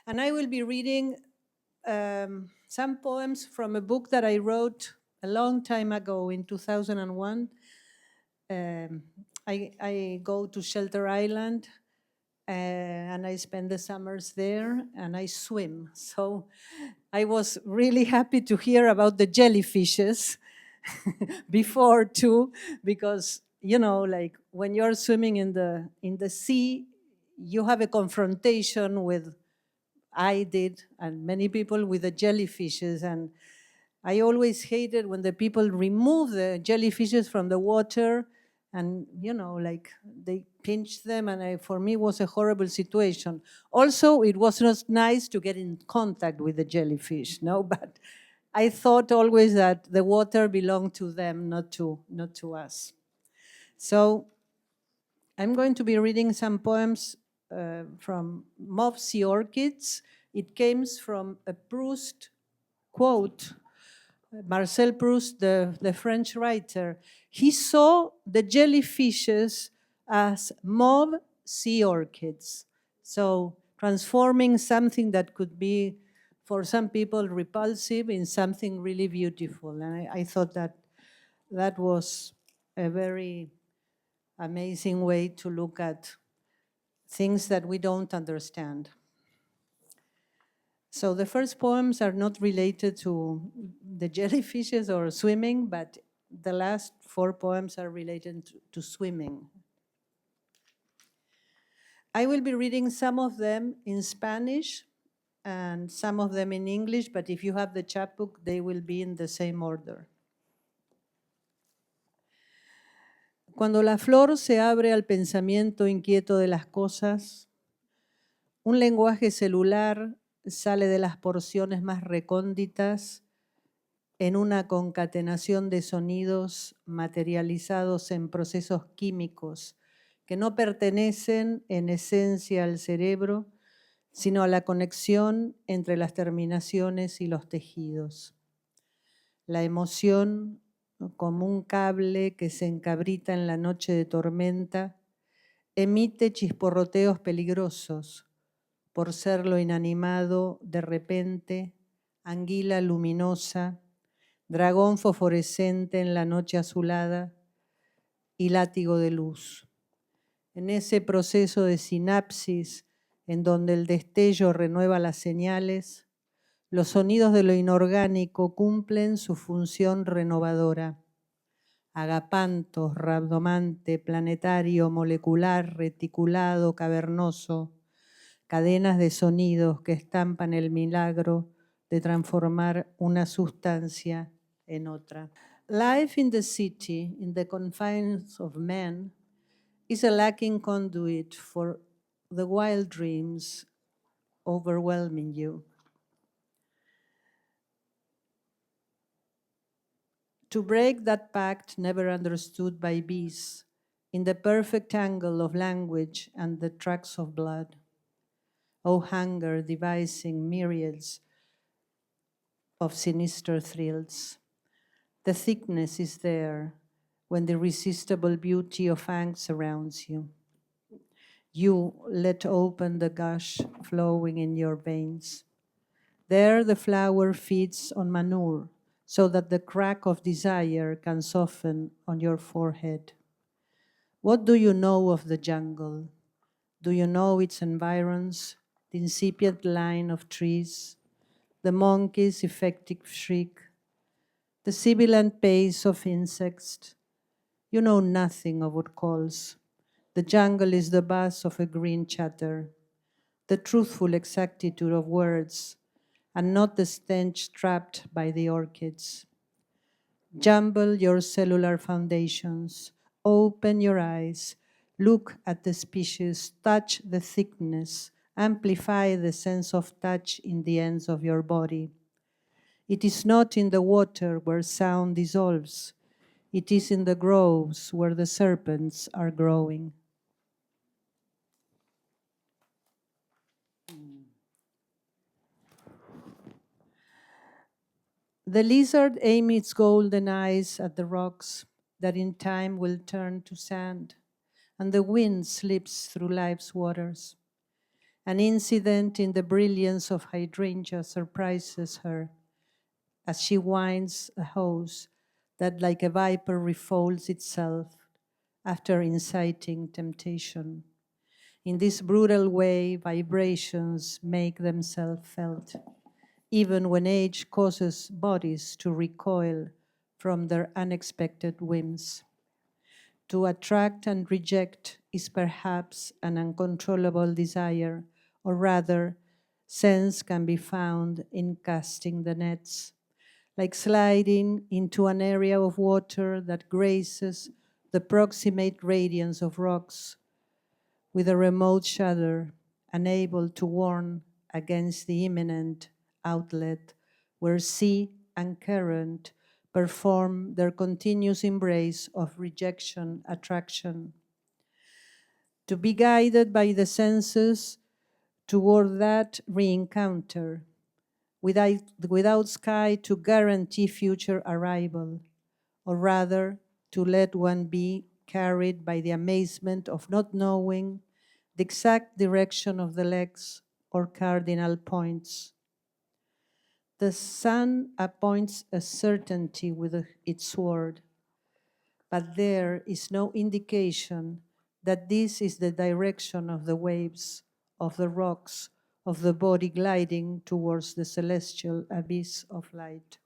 And I will be reading some poems from a book that I wrote a long time ago in 2001. I go to Shelter Island and I spend the summers there and I swim. So I was really happy to hear about the jellyfishes before too, because you know, like when you're swimming in the sea, you have a confrontation with, I did, and many people, with the jellyfishes. And I always hated when the people remove the jellyfishes from the water and, you know, like they pinch them. And for me, it was a horrible situation. Also, it was not nice to get in contact with the jellyfish, no? But I thought always that the water belonged to them, not to us. So I'm going to be reading some poems from Moths Orchids. It comes from a Proust quote. Marcel Proust, the French writer, he saw the jellyfishes as mauve sea orchids. So transforming something that could be, for some people, repulsive in something really beautiful. And I thought that that was a very amazing way to look at things that we don't understand. So the first poems are not related to the jellyfishes or swimming, but the last 4 poems are related to swimming. I will be reading some of them in Spanish and some of them in English, but if you have the chapbook, they will be in the same order. Cuando la flor se abre al pensamiento inquieto de las cosas, un lenguaje celular sale de las porciones más recónditas en una concatenación de sonidos materializados en procesos químicos que no pertenecen en esencia al cerebro, sino a la conexión entre las terminaciones y los tejidos. La emoción, como un cable que se encabrita en la noche de tormenta, emite chisporroteos peligrosos por ser lo inanimado de repente, anguila luminosa, dragón fosforescente en la noche azulada y látigo de luz. En ese proceso de sinapsis en donde el destello renueva las señales, los sonidos de lo inorgánico cumplen su función renovadora. Agapanto, rabdomante, planetario, molecular, reticulado, cavernoso, cadenas de sonidos que estampan el milagro de transformar una sustancia en otra. Life in the city, in the confines of man, is a lacking conduit for the wild dreams overwhelming you. To break that pact never understood by bees, in the perfect angle of language and the tracks of blood. O hunger devising myriads of sinister thrills. The thickness is there when the irresistible beauty of fangs surrounds you. You let open the gush flowing in your veins. There the flower feeds on manure so that the crack of desire can soften on your forehead. What do you know of the jungle? Do you know its environs, the incipient line of trees, the monkey's effective shriek, the sibilant pace of insects? You know nothing of what calls. The jungle is the buzz of a green chatter, the truthful exactitude of words, and not the stench trapped by the orchids. Jumble your cellular foundations, open your eyes, look at the species, touch the thickness, amplify the sense of touch in the ends of your body. It is not in the water where sound dissolves. It is in the groves where the serpents are growing. The lizard aims its golden eyes at the rocks that in time will turn to sand, and the wind slips through life's waters. An incident in the brilliance of hydrangea surprises her as she winds a hose that like a viper refolds itself after inciting temptation. In this brutal way, vibrations make themselves felt, even when age causes bodies to recoil from their unexpected whims. To attract and reject is perhaps an uncontrollable desire, or rather, sense can be found in casting the nets, like sliding into an area of water that graces the proximate radiance of rocks with a remote shudder, unable to warn against the imminent outlet where sea and current perform their continuous embrace of rejection, attraction. To be guided by the senses toward that re-encounter, without sky to guarantee future arrival, or rather to let one be carried by the amazement of not knowing the exact direction of the legs or cardinal points. The sun appoints a certainty with its sword, but there is no indication that this is the direction of the waves, of the rocks, of the body gliding towards the celestial abyss of light.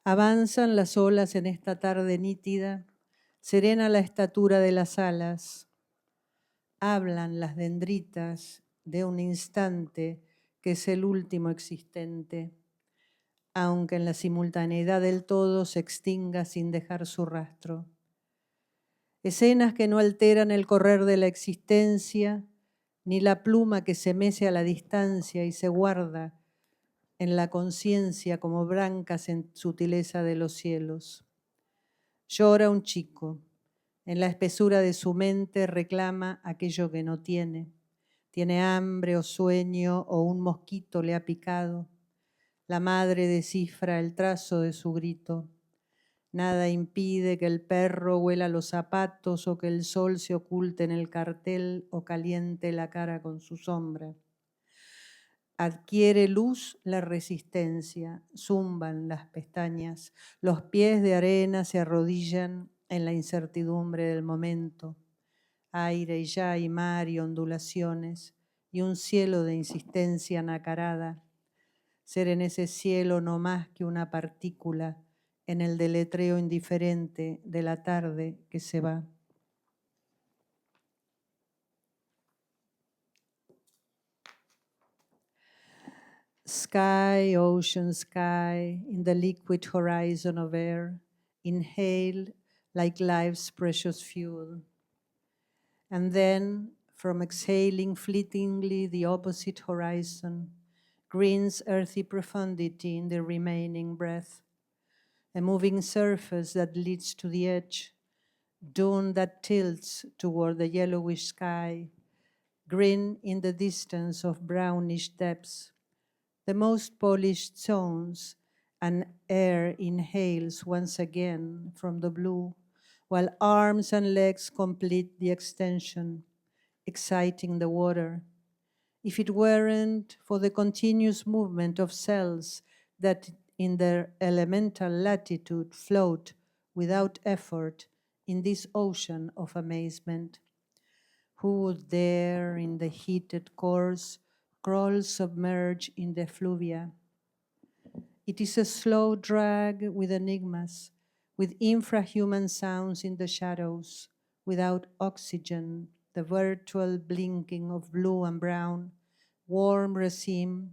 Avanzan las olas en esta tarde nítida, serena la estatura de las alas. Hablan las dendritas de un instante que es el último existente, aunque en la simultaneidad del todo se extinga sin dejar su rastro. Escenas que no alteran el correr de la existencia, ni la pluma que se mece a la distancia y se guarda en la conciencia como blancas en sutileza de los cielos. Llora un chico, en la espesura de su mente reclama aquello que no tiene. Tiene hambre o sueño o un mosquito le ha picado. La madre descifra el trazo de su grito. Nada impide que el perro huela los zapatos o que el sol se oculte en el cartel o caliente la cara con su sombra. Adquiere luz la resistencia, zumban las pestañas, los pies de arena se arrodillan en la incertidumbre del momento. Aire y ya y mar y ondulaciones y un cielo de insistencia nacarada. Ser en ese cielo no más que una partícula en el deletreo indiferente de la tarde que se va. Sky, ocean, sky, in the liquid horizon of air, inhale like life's precious fuel. And then, from exhaling fleetingly the opposite horizon, green's earthy profundity in the remaining breath, a moving surface that leads to the edge, dune that tilts toward the yellowish sky, green in the distance of brownish depths, the most polished zones, and air inhales once again from the blue, while arms and legs complete the extension, exciting the water. If it weren't for the continuous movement of cells that in their elemental latitude float without effort in this ocean of amazement, who would dare in the heated course crawl submerged in the effluvia? It is a slow drag with enigmas, with infrahuman sounds in the shadows, without oxygen, the virtual blinking of blue and brown, warm resin,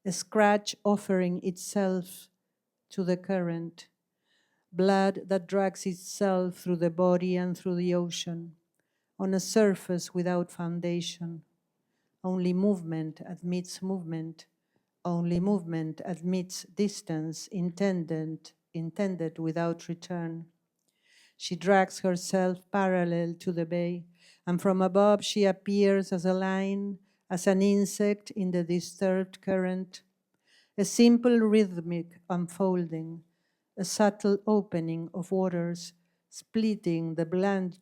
a scratch offering itself to the current, blood that drags itself through the body and through the ocean, on a surface without foundation. Only movement admits movement. Only movement admits distance intended without return. She drags herself parallel to the bay, and from above she appears as a line, as an insect in the disturbed current, a simple rhythmic unfolding, a subtle opening of waters, splitting the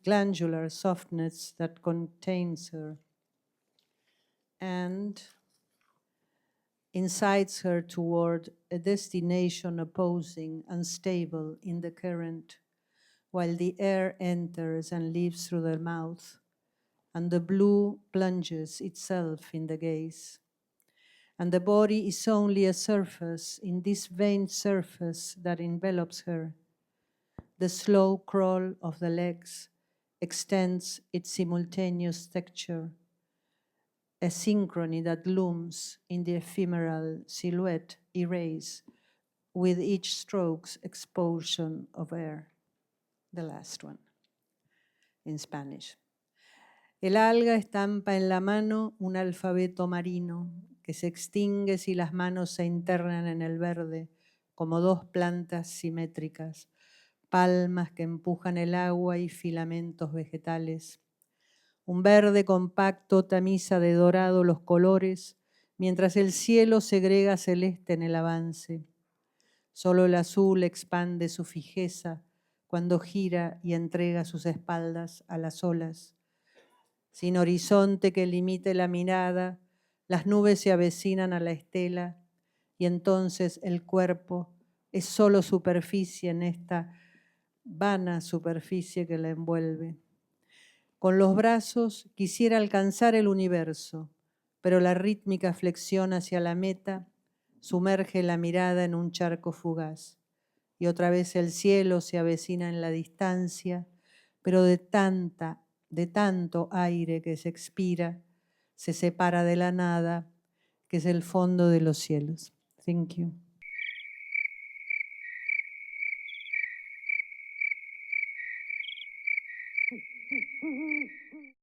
glandular softness that contains her. and incites her toward a destination opposing, unstable in the current, while the air enters and leaves through the mouth, and the blue plunges itself in the gaze. And the body is only a surface in this veined surface that envelops her. The slow crawl of the legs extends its simultaneous texture, a synchrony that looms in the ephemeral silhouette erase with each stroke's expulsion of air. The last one, in Spanish. El alga estampa en la mano un alfabeto marino que se extingue si las manos se internan en el verde como dos plantas simétricas, palmas que empujan el agua y filamentos vegetales. Un verde compacto tamiza de dorado los colores, mientras el cielo segrega celeste en el avance. Solo el azul expande su fijeza cuando gira y entrega sus espaldas a las olas. Sin horizonte que limite la mirada, las nubes se avecinan a la estela y entonces el cuerpo es solo superficie en esta vana superficie que la envuelve. Con los brazos quisiera alcanzar el universo, pero la rítmica flexión hacia la meta sumerge la mirada en un charco fugaz. Y otra vez el cielo se avecina en la distancia, pero de tanto aire que se expira, se separa de la nada, que es el fondo de los cielos. Thank you.